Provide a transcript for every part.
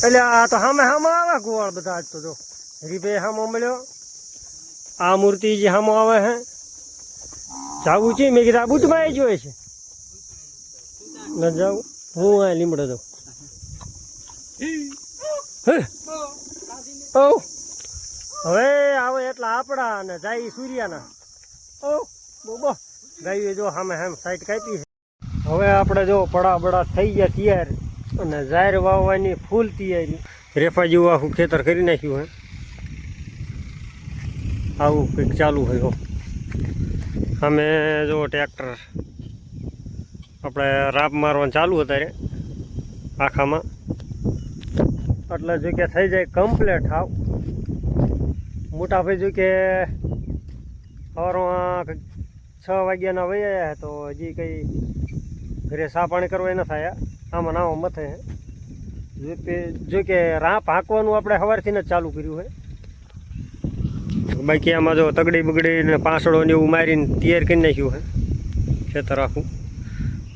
એટલે આ તો સામે આવે ગોવાળ બધા આજ તો જો હરીભાઈ સામો મળ્યો આ મૂર્તિ જે સામો આવે હે જાવું છે મેં કીધું આ બુટમાં આવી જોઈએ છે ન જાઉં હું આ લીમડો જાઉં હવે આવે એટલા આપડા અને જાય સૂર્યાના બોબો ગાયું જો સામે સાઈડ કાપી છે હવે આપણે જો પડા થઈ ગયા તૈયાર અને જાહેર વાવવાની ફૂલ તૈયારી રેફા જેવું આખું ખેતર કરી નાખ્યું હે આવું કંઈક ચાલુ હોય અમે જો ટ્રેક્ટર આપણે રાપ મારવાનું ચાલુ અત્યારે આખામાં એટલે જો કે થઈ જાય કમ્પ્લેટ હાવ મોટા ભાઈ જો કે સવારમાં 6 વાગ્યાના વયા તો હજી કંઈ ઘરે સા પાણી કરવા ન થાય આમાં નાવા મથે જો કે રાપ હાંકવાનું આપણે સવારથી જ ચાલુ કર્યું હોય બાકી આમાં જો તગડી બગડી ને પાંસળો ને એવું મારીને તૈયાર કરી નાખ્યું છે ખેતર આખું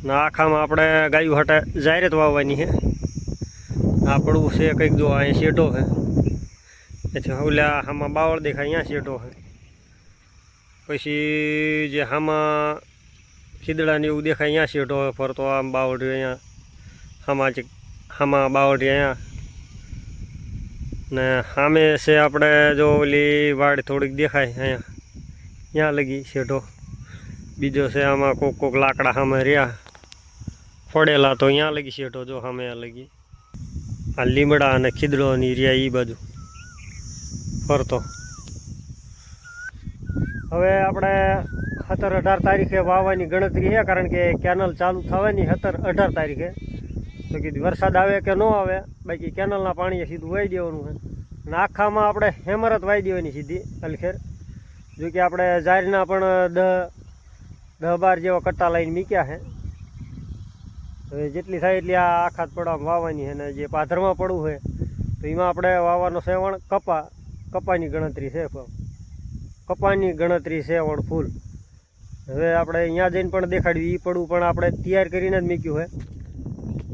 ને આખામાં આપણે ગાયું હાટે જાહેરાત વાવવાની છે આપણું છે કંઈક જો અહીં શેઢો છે એટલે ઓલા આમાં બાવળ દેખાય અહીંયા શેઢો છે પછી જે આમાં ખીદડાને એવું દેખાય અહીંયા શેઢો હોય ફરતો આમ બાવળી અહીંયા આમાં બાવળી અહીંયા ને સામે છે આપણે જો ઓલી વાડ થોડીક દેખાય અહીંયા ત્યાં લગી શેઢો બીજો છે આમાં કોક લાકડા સામે રહ્યા ફોડેલા તો અહીંયા લગી શેઢો જો સામે લગી આ લીમડા અને ખીદડો ની રહ્યા એ બાજુ ફરતો હવે આપણે 17-18 તારીખે વાવવાની ગણતરી છે કારણ કે કેનલ ચાલુ થવાની 17-18 તારીખે તો કીધું વરસાદ આવે કે ન આવે બાકી કેનલના પાણીએ સીધું વાઈ દેવાનું છે અને આખામાં આપણે હેમરત વાઈ દેવાની સીધી અલખેર જો કે આપણે જારના પણ 10-12 જેવા કટ્ટા લાઈન મૂક્યા છે હવે જેટલી થાય એટલી આ આખા પડામાં વાવવાની છે ને જે પાથરમાં પડવું હોય તો એમાં આપણે વાવવાનો સેવણ કપાની ગણતરી છે કપાની ગણતરી છે વણ ફૂલ હવે આપણે અહીંયા જઈને પણ દેખાડ્યું એ પડવું પણ આપણે તૈયાર કરીને જ મૂક્યું છે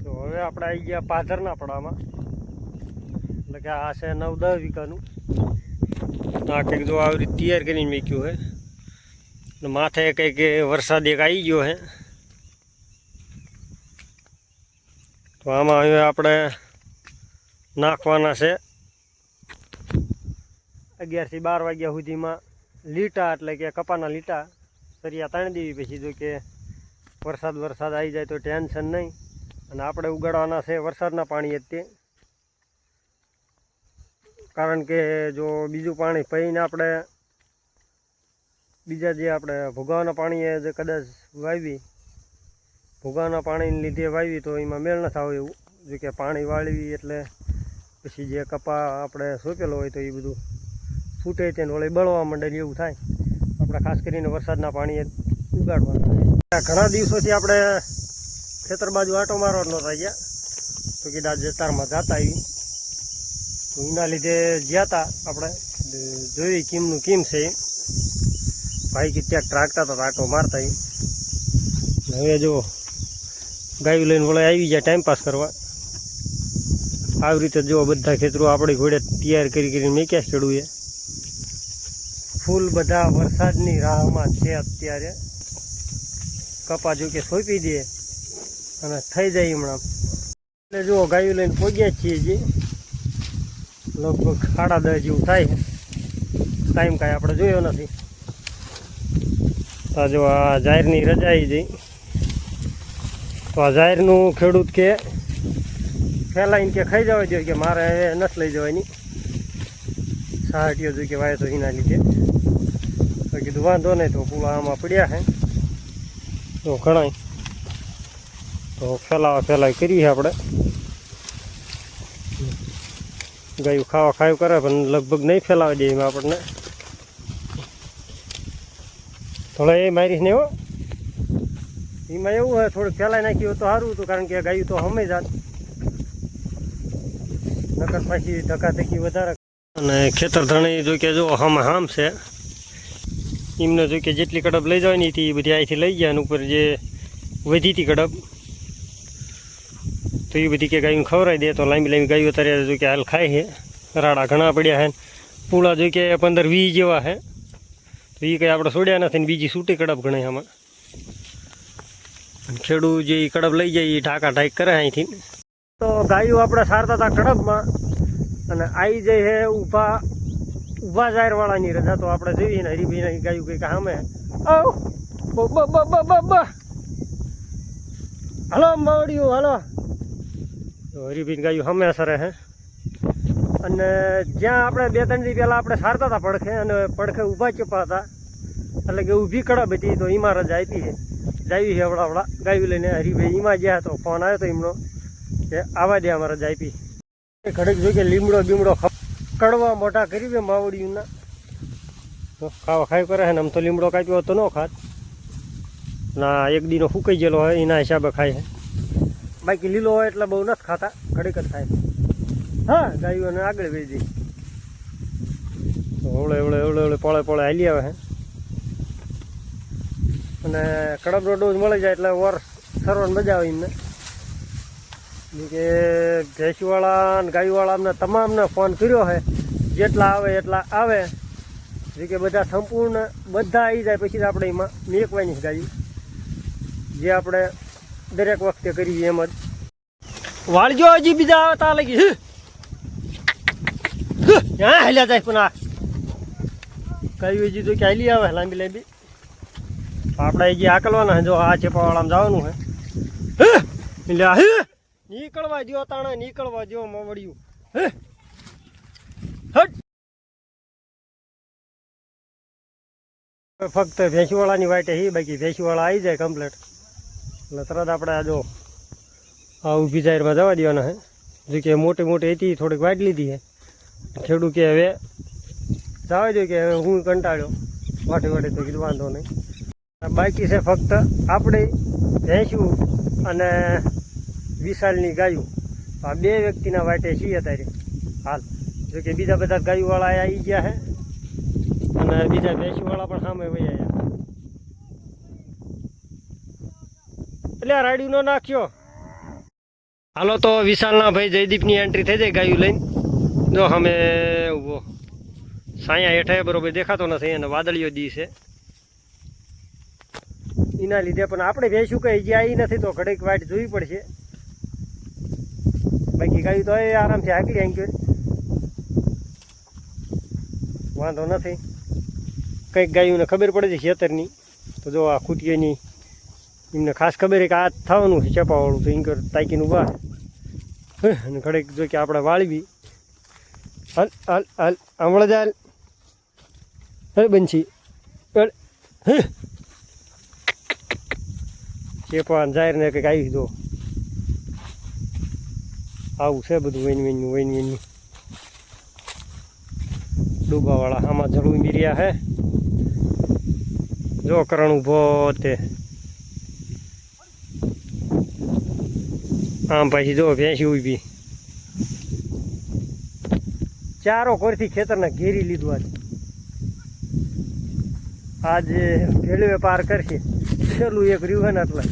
તો હવે આપણે આવી ગયા પાથરના પડામાં એટલે કે આ છે 9-10 વીઘાનું આ કંઈક જો આવી રીતે તૈયાર કરીને મૂક્યું છે ને માથે કંઈક વરસાદ એક આવી ગયો છે તો આમાં હવે આપણે નાખવાના છે 11 થી 12 વાગ્યા સુધીમાં લીટા એટલે કે કપાના લીટા સરિયા તાણી દેવી પછી જો કે વરસાદ આવી જાય તો ટેન્શન નહીં અને આપણે ઉગાડવાના છે વરસાદના પાણીએ જ તે કારણ કે જો બીજું પાણી પહીને આપણે બીજા જે આપણે ભોગાવાના પાણીએ જે કદાચ વાવી ભોગાવાના પાણીને લીધે વાવી તો એમાં મેળ ન થાવ એવું જો કે પાણી વાળવી એટલે પછી જે કપા આપણે સોંપેલો હોય તો એ બધું ફૂટે તેને વળી બળવા માંડે એવું થાય આપણે ખાસ કરીને વરસાદના પાણીએ ઉગાડવાના ઘણા દિવસોથી આપણે ખેતર બાજુ આંટો મારવા નહોતા ગયા તો કીધા જતારમાં જતા આવી તો એના લીધે ગયા હતા આપણે જોઈ કેમનું કેમ છે ભાઈ કે ત્યાં રાખતા હતા આંટો મારતા હવે જો ગાયું લઈને વળે આવી જાય ટાઈમપાસ કરવા આવી રીતે જો બધા ખેતરો આપણી ઘોડે તૈયાર કરીને મેક્યા ખેડૂએ ફૂલ બધા વરસાદની રાહમાં છે અત્યારે કપા જો કે સોંપી દે અને થઈ જાય હમણાં એટલે જો ગાયું લઈને પહોંચ્યા છીએ જે લગભગ 10:30 જેવું થાય ટાઈમ કાંઈ આપણે જોયો નથી તો જો આ જાહેરની રજા આવી જઈ તો આ જાહેરનું ખેડૂત કે ફેલાઈને કે ખાઈ જવા જોઈએ કે મારે નથી લઈ જવાની સાહટીઓ જોઈએ કે વાય તો એના લીધે તો કીધું વાંધો નહીં તો પૂળા આમાં પડ્યા છે તો ઘણાય તો ફેલાઈ કરીએ આપણે ગાયું ખાવું કરે પણ લગભગ નહીં ફેલાવી દે એમાં આપણને થોડા એ મારીશ ને હો એમાં એવું હોય થોડુંક ફેલાઈ નાખ્યું તો સારું હતું કારણ કે ગાયું તો હમે જાત નકર પાછી ધક્કાધક્કી વધારે અને ખેતર ધણી જો કે જો હામ છે એમને જો કે જેટલી કડબ લઈ જવાની હતી એ બધી અહીંથી લઈ ગયા અને ઉપર જે વધી હતી કડબ તો એ બધી કે ગાયું ખવડાવી દે તો લાંબી લાંબી ગાયો અત્યારે જો કે હાલ ખાય છે રાડા ઘણા પડ્યા છે પૂળા જો કે 15-20 જેવા છે તો એ કંઈ આપણે છોડ્યા નથી ને બીજી સૂટી કડપ ગણાય આમાં ખેડૂત જે કડપ લઈ જાય એ ઢાકા ઢાક કરે અહીંથી તો ગાયો આપણે સારતા હતા કડપમાં અને આવી જાય છે ઊભા જાહેરવાળાની રજા તો આપણે જોઈએ ને હરીભાઈ ગાયું કંઈક સામે હાલો માવડિયું હાલો હરીભાઈ ગાયું સામે સરે હે અને જ્યાં આપણે 2-3 દી પહેલાં આપણે સારતા હતા પડખે અને પડખે ઊભા ચપા હતા એટલે કે ઊભી કડપ હતી તો એમાં રજા આપી છે જાવી છે આપણા ગાયું લઈને હરીભાઈ એમાં ગયા તો ફોન આવ્યો હતો એમનો કે આવા દે અમારે રજા આપી ઘડીક જોઈ કે લીમડો બીમડો કડવા મોટા કરી દે માવડિયુંના ખાવા ખાઈ કરે છે ને આમ તો લીમડો કાપ્યો તો ન ખાત ના એક દીનો ફૂંકાઈ ગયેલો હોય એના હિસાબે ખાય છે બાકી લીલો હોય એટલે બહુ નથી ખાતા ઘડીક જ ખાય હા ગાયોને આગળ વેચી દઈ એવડે પળે હાલી આવે છે અને કડબનો ડોઝ મળી જાય એટલે વર સરવાની મજા આવે એમને કે ભેંસવાળા અને ગાયવાળા અમને તમામને ફોન કર્યો છે જેટલા આવે એટલા આવે જે કે બધા સંપૂર્ણ બધા આવી જાય પછી આપણે એમાં મેકવાની છે ગાયું જે આપણે દરેક વખતે કરીએ એમ જ વાળજો હજી બીજા આવતા લાગી હા હેલ્યા જાય પણ આ ગાયું હજી તો કે હાલી આવે લાંબી લાંબી આપણે હજી આકલવાના જો આ ચેપાવાળામાં જવાનું છે એટલે હે નીકળવા દો તાણે નીકળવા દો મવડિયું હે હટ ફક્ત ભેંસવાળાની વાટે હી બાકી ભેંસવાળા આવી જાય કમ્પ્લેટ એટલે તરત આપણે આ જો આ ઊભી જાહેરમાં જવા દેવાના હે જે કે મોટી હતી થોડીક વાટ લીધી છે ખેડૂત કે હવે જવા દો કે હવે હું કંટાળ્યો વાટે તો કીધું વાંધો નહીં બાકી છે ફક્ત આપણે ભેંસું અને વિશાલની ગાયું આ 2 વ્યક્તિના વાટે છીએ અત્યારે હાલ જો કે બીજા બધા ગાયુંવાળા આવી ગયા છે અને બીજા ભેંસુવાળા પણ સામે વહી આવ્યા એટલે આ રાડ્યું ન નાખ્યો હાલો તો વિશાલના ભાઈ જયદીપની એન્ટ્રી થઈ જાય ગાયું લઈને જો સામે ઊભો સાયા હેઠે બરોબર દેખાતો નથી અને વાદળીઓ દી છે એના લીધે પણ આપણે ભેંસું કંઈ હજી આવી નથી તો ઘડીક વાટ જોવી પડશે બાકી ગાયું તો એ આરામથી હાકલી આંક્યો વાંધો નથી કંઈક ગાયુંને ખબર પડે છે ખેતરની તો જો આ ખૂટીઓની એમને ખાસ ખબર છે કે આ થવાનું છે ચપાવાળું તો ઇન્કર તાકીને ઊભા અને ઘડીક જો કે આપણે વાળવી હાલ હાલ હાલ હમણાં જ હાલ હે બંછી ચેપા જાહેરને કંઈક આવી દો આવું છે બધું વૈન ડૂબાવાળા આમાં જળું મીર્યા હે જો કરણ ઊભો તે આમ પાછી જો ભેંસી ઊભી ચારો કોરથી ખેતરના ઘેરી લીધું આજે રેલવે પાર કરશે છેલ્લું એક રહ્યું હે ને એટલે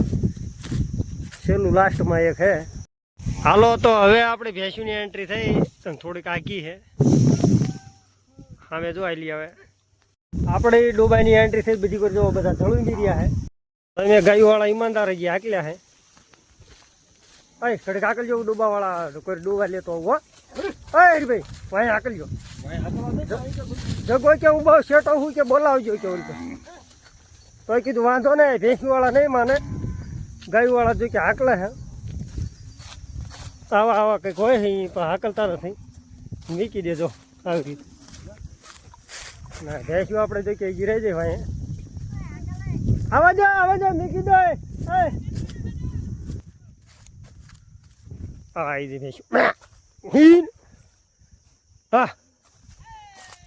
છેલ્લું લાસ્ટમાં એક હે હાલો તો હવે આપણે ભેંસુની એન્ટ્રી થઈ થોડીક આગી છે સામે જો આવેલી હવે આપણે ડોબાની એન્ટ્રી થઈ બધી કરી જો બધા જળું રહ્યા છે તમે ગાયુંવાળા ઈમાનદાર ગયા હાકલ્યા છે ઘડીક હાકલ જો ડોબાવાળા કોઈ ડોબા લેતો હો ભાઈ ભાઈ હાકલજો જગો કે હું બહુ શેટો હું કે બોલાવજો કે તો કીધું વાંધો ને ભેંસુવાળા નહીં માને ગાયુંવાળા જો કે હાકલે છે આવા કંઈક હોય છે પણ હાકલતા નથી મૂકી દેજો આવી રીતે ના ભેંસું આપણે જો કે ગીરાઈ જાય ભાઈ આવા જા મૂકી દો આવી દે ભેંસું ગીર હા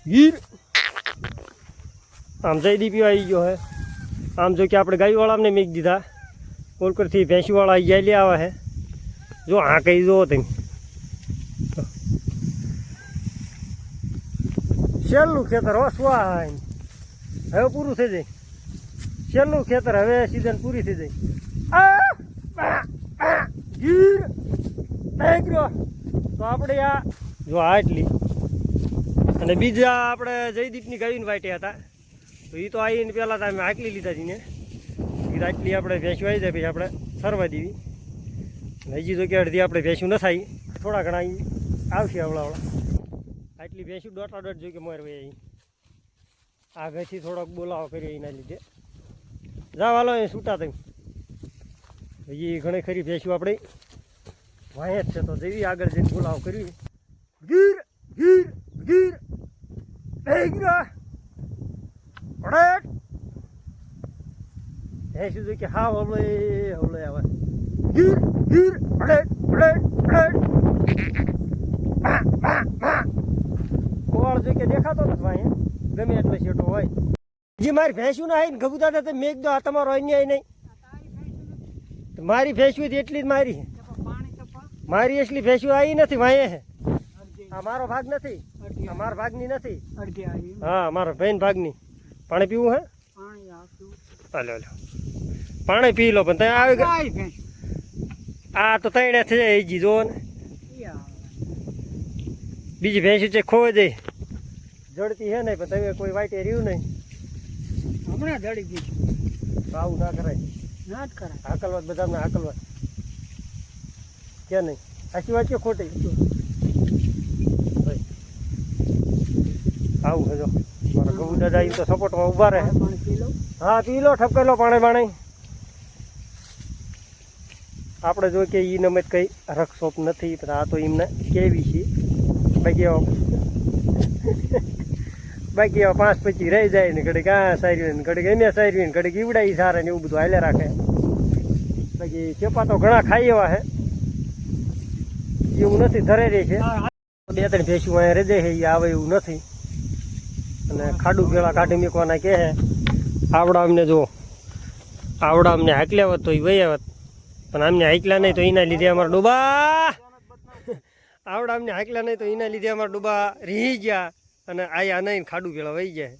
ગીર આમ જયદીપીઓ આવી ગયો હે આમ જો કે આપણે ગાયવાળાને મેક દીધા કોલકરથી ભેંસુવાળા આવી જાય લે આવે છે જો હા કહી દો તમે છેલ્લું ખેતર હો સ્વા હવે પૂરું થઈ જાય છેલ્લું ખેતર હવે સિઝન પૂરી થઈ જાય ગીર તો આપણે આ જો આ એટલી અને બીજા આપણે જયદીપની ગાયને વાટ્યા હતા તો એ તો આવીને પહેલાં તમે આટલી લીધા હતી ને એ આટલી આપણે ભેંસું આવી જાય પછી આપણે સરવા દેવી હજી તો કે અડધી આપણે ભેંસું ન થાય થોડા ઘણા આવશે આવડાવડા આટલી ભેંસું દોઢ જોઈ કે મોર ભાઈ આગળથી થોડોક બોલાવો કર્યો એના લીધે જાવ હાલો એ છૂટા તમે હજી ઘણી ખરી ભેંસું આપણે વાંહે જ છે તો જેવી આગળ જઈને બોલાવો કરવી ગીર ગીર ગીર ભેંસું જો કે હા હવલે હવલે આવે ગીર ગીર કોળ જો કે દેખાતો નથી ભાઈ ગમે એટલે શેટો હોય જે મારી ભેંસું ના આવી ને ગબુતા હતા મેં એકદમ આ તમારો અન્યાય નહીં મારી ભેંસું એટલી જ મારી મારી એટલી ભેંસું આવી નથી વાંહે આ મારો ભાગ નથી આ મારા ભાગની નથી હા મારા બેન ભાગની પાણી પીવું હે હાલો હાલો પાણી પી લો પણ ત્યાં આવી ગયા આ તો તણે થઈ જાય જી જો ને બીજી ભેંસું છે ખોવા જાય જડતી હે નહીં પણ તમે કોઈ વાટે રહ્યું નહીં હમણાં જડી ગઈ આવું ના કરાય ના જ કરાય હાકલવાત બધાને હાકલવાત કે નહીં સાચી વાત છે ખોટી આવું છે જો મારા ગૌ દાદા તો સપોર્ટમાં ઊભા રહે હા પી લો ઠપકેલો પાણી પાણી આપણે જો કે એ નમત કંઈ રક્ષોપ નથી પણ આ તો એમને કેવી છે બાકી એવા 5-25 રહી જાય ને ઘડીક આ સાર્યું ને ઘડીક એને સાર્યું ને ઘડીક ઈવડાઈ સારા ને એવું બધું હાલે રાખે બાકી ચેપા તો ઘણા ખાઈ એવા હે એવું નથી ધરે રહે છે 2-3 ભેંસું અહીંયા રેજે છે એ આવે એવું નથી અને ખાડું ભેળા કાઢી મૂકવાના કહે આવડા અમને જો આવડા અમને હાકલ્યા હોત તો એ વહી આવત પણ અમને હાકલા નહીં તો એના લીધે અમારા ડૂબા આવડા અમને હાકલા નહીં તો એના લીધે અમારા ડૂબા રહી ગયા અને આયા નહીં ખાડું ભેળા વહી જાય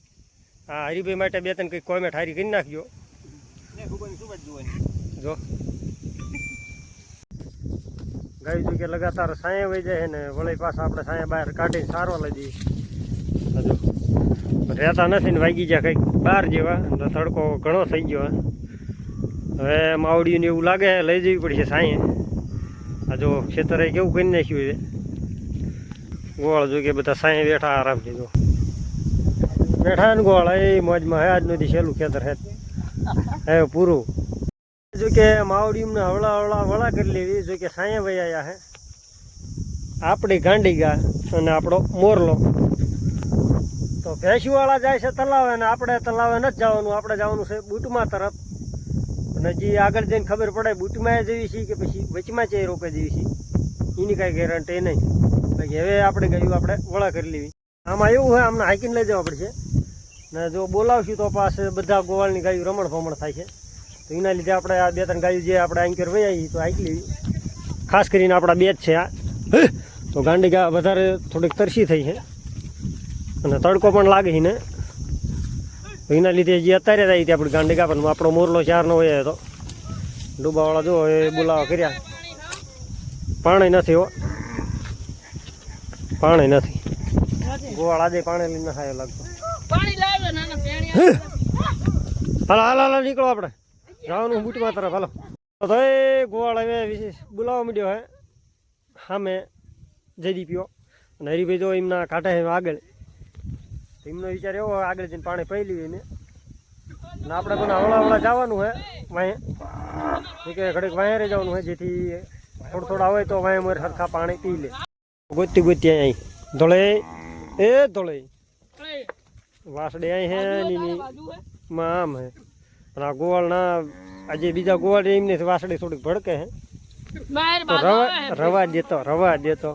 હા હરિભાઈ માટે 2-3 કંઈક કોમેન્ટ હારી કરી નાખ્યો જો ગાય જો કે લગાતાર સાયા વહી જાય ને વળી પાછા આપણે સાયા બહાર કાઢીને સારવા લઈ દઈએ હજુ રહેતા નથી ને વાગી ગયા કંઈક 12 જેવા તડકો ઘણો થઈ ગયો હવે માવડીને એવું લાગે લઈ જવી પડશે સાંયે આ જો ખેતરે કેવું કરી નાખ્યું છે ગોળ જો કે બધા સાંયે બેઠા આરામથી જો બેઠા ને ગોળ એ મોજમાં હે આજ નથી સહેલું ખેતર હે હે પૂરું જો કે માવડીને હવળા હવળા વળા કરી લેવી જો કે સાંયે વહી આવ્યા હે આપણી ગાંડી ગા અને આપણો મોરલો તો ભેંસુવાળા જાય છે તલાવે ને આપણે તલાવે નથી જવાનું આપણે જવાનું છે બુટમાં તરફ અને હજી આગળ જઈને ખબર પડે બુટમાં જેવી છે કે પછી વચમાં ચે રોકે જેવી છે એની કાંઈ ગેરંટી નહીં બાકી હવે આપણે ગયું આપણે વળા કરી લેવી આમાં એવું હોય આમને હાઈકીને લઈ જવા પડશે ને જો બોલાવશું તો પાસે બધા ગોવાળની ગાયું રમણ ભમણ થાય છે તો એના લીધે આપણે આ 2-3 ગાયું જે આપણે આંકર વહી આવી તો હાઈક લેવી ખાસ કરીને આપણા 2 જ છે આ તો ગાંડી ગા વધારે થોડીક તરસી થઈ છે અને તડકો પણ લાગે છે ને એના લીધે જે અત્યારે જ આવી હતી આપણી ગાંડી ગા પણ આપણો મોરલો 4 નો હોય તો ડૂબાવાળા જો એ બોલાવા કર્યા પાણી નથી હો પાણી નથી ગોવાળ આજે પાણી લઈને ખાયો લાગતો હાલો હાલો હાલો નીકળો આપણે જવાનું બુટમાં તરફ હાલો તો એ ગોવાળ હવે વિશેષ બોલાવવા માંડ્યો હે સામે જયદીપીઓ અને હરિભાઈ જો એમના કાંઠે આગળ એમનો વિચાર એવો હોય આગળ જઈને પાણી પી લઈએ ને અને આપણે પણ હવળા હવળા જવાનું હોય વાંહે કે ઘડીક વાંહેરે જવાનું હોય જેથી થોડા હોય તો વાંહે મોર સરખા પાણી પી લે ગોતી ગોતી અહીં ધોળે એ ધોળે વાસડે અહીં હે ની માં આમ હે અને આ ગોવાળના આજે બીજા ગોવાળ એમને વાસડે થોડીક ભડકે હે તો રવા દેતો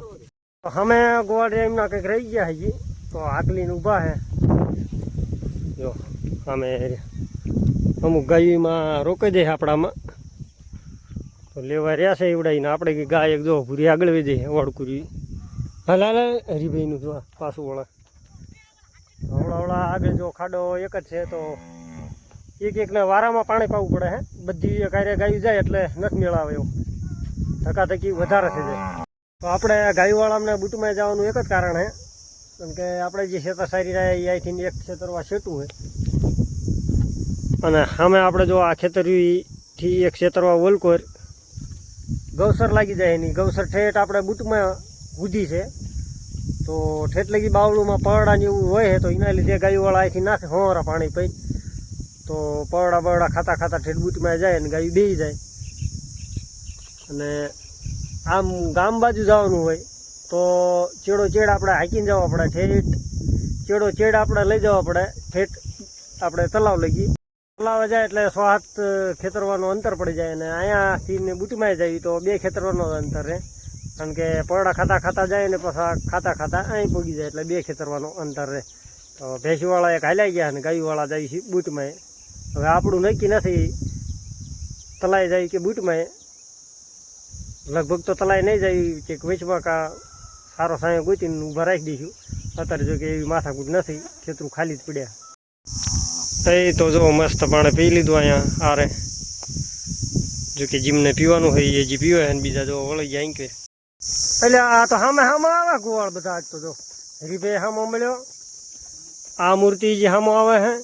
અમે ગોવાળ એમના કંઈક રહી ગયા હજી તો આગલીને ઊભા હે જો અમે અમુક ગાયમાં રોકી દે આપણામાં તો લેવા રહ્યા છે એવડાવીને આપણે ગાય એક જો પૂરી આગળ વહી જઈએ વળકુરી હાલ હાલ હરિભાઈનું જો પાછું વળે હવળા આગળ જો ખાડો એક જ છે તો એકને વારામાં પાણી પાવું પડે હે બધી કાર્ય ગાયું જાય એટલે નથી મેળાવે એવું ધકાધકી વધારે થઈ જાય તો આપણે ગાયવાળાને બૂટમાં જવાનું એક જ કારણ છે, કેમ કે આપણે જે ખેતર સારી રહ્યા એ અહીંથી એક ખેતરમાં છેટું હોય, અને સામે આપણે જો આ ખેતરથી એક ખેતરમાં ઓલકોર ગૌસર લાગી જાય એની ગૌસર ઠેઠ આપણે બૂટમાં ઉધી છે, તો ઠેઠ લગી બાવળુમાં પરડાને એવું હોય છે, તો એના લીધે ગાયુવાળા અહીંથી નાખે હોવારા પાણી પી, તો પરડા બરડા ખાતા ખાતા ઠેઠ બૂટમાં જાય અને ગાયું બેસી જાય. અને આમ ગામ બાજુ જવાનું હોય તો ચેડો ચેડ આપણે હાંકીને જવા પડે, ઠેઠ ચેડો ચેડ આપણે લઈ જવા પડે, ઠેઠ આપણે તલાવ લઈ ગઈ, તલાવે જાય એટલે 6-7 ખેતરવાનું અંતર પડી જાય. અને અહીંયાથી બૂટમાં જાય તો 2 ખેતરવાનો અંતર રહે, કારણ કે પરડા ખાતા ખાતા જાય ને પછી ખાતા ખાતા અહીં પગી જાય એટલે 2 ખેતરવાનો અંતર રહે. તો ભેંસવાળા એક હાલ્યા ગયા અને ગાયુવાળા જાય છે બૂટમાં. હવે આપણું નક્કી નથી તલાઈ જાય કે બૂટમાં, લગભગ તો તલાઈ નહીં જાય કે વેચમાં કા સારો સાયો ગોતીને ઊભા રાખી દઈશું. અત્યારે જો કે એવી માથાકૂટ નથી, ખેતરું ખાલી જ પડ્યા. એ તો જો મસ્ત પાણી પી લીધું અહીંયા આરે, જો કે જીમને પીવાનું હોય એ જે પીવે ને બીજા જો વળી જાય કે એટલે આ તો સામે આવે ગોવાળ બધા. આજ તો જો હરીભાઈ સામો મળ્યો, આ મૂર્તિ જે સામો આવે હે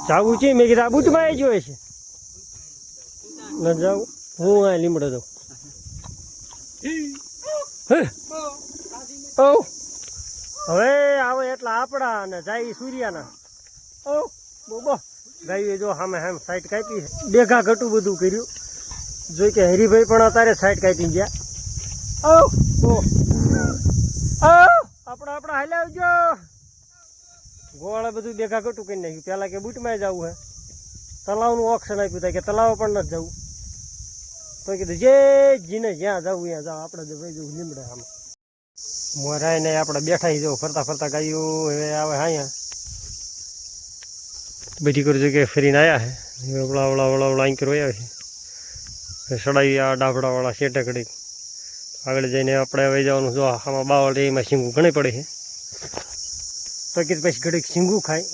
જાવું છે. મેં કીધું આ બૂટમાં આવી જોઈએ છે ન જાઉં, હું આ લીમડો જાઉં. હવે આવે એટલે આપણા અને જાય સૂર્યાના. બોબો ગાયું જો સામે સામે સાઈડ કાપી, બેઘા ઘટું બધું કર્યું. જોઈ કે હરીભાઈ પણ અત્યારે સાઈડ કાપી ગયા. આપણે હાલ્યા આવજો. ગોવાળે બધું બેઘા ઘટું કરી નાખ્યું. પેલા કે બૂટમાં જવું હે, તલાવનું ઓપ્શન આપ્યું થાય કે તલાવ પણ નથી જવું, તો કીધું જે જીને જ્યાં જવું ત્યાં જાવ. આપણે જો ભાઈ જવું લીમડે આમ મોરાય ને આપણે બેઠા જવું ફરતા ફરતા ગાયું હવે આવે અહીંયા બધી કરું છું કે ફરીને આવ્યા છે. વળા અહીં કરો આવ્યા છે સડાઈ આ ડાભડાવાળા શેટે કડી આગળ જઈને આપણે વહી જવાનું. જો આમાં બાવળ એમાં શીંગું ઘણી પડે છે, તો કીધું પછી ઘડીક શીંગું ખાય.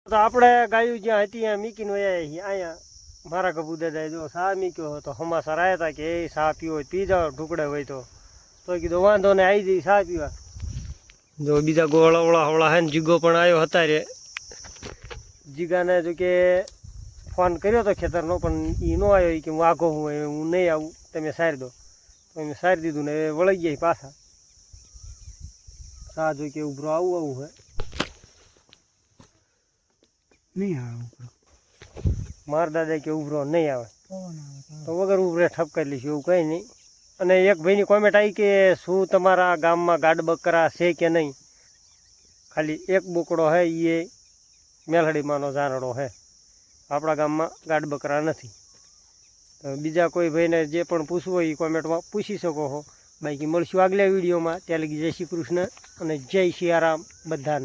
તો આપણે ગાયું જ્યાં હતી ત્યાં મીકીને વયા છીએ. અહીંયા મારા કપૂ દાદાએ જો સા મીક્યો તો હમાસર આવ્યા હતા કે એ સા પીવો હોય પી જાઓ, ઢુકડે હોય તો કીધું વાંધો ને આવી જઈ સા પીવા. જો બીજા ગોળા હે ને જીગો પણ આવ્યો હતા રે. જીગાને જો કે ફોન કર્યો હતો ખેતરનો, પણ એ ન આવ્યો કે હું આઘો હું નહીં આવું, તમે સારી દો. તો એમ સારી દીધું ને વળી ગયા પાછા. સા જો કે ઉભરો આવું હે નહીં આવે. મારા દાદા કે ઉભરો નહીં આવે તો વગર ઉભરે ઠપકારી લઈશું, એવું કંઈ નહીં. અને એક ભાઈની કોમેન્ટ આવી કે શું તમારા ગામમાં ગાડ બકરા છે કે નહીં. ખાલી એક બોકડો હે, એ મેલડીમાંનો જાનડો હે. આપણા ગામમાં ગાડ બકરા નથી. તો બીજા કોઈ ભાઈને જે પણ પૂછવું હોય એ કોમેન્ટમાં પૂછી શકો છો. બાકી મળશું આગલા વિડીયોમાં. ત્યાં લગી જય શ્રી કૃષ્ણ અને જય સિયારામ બધાને.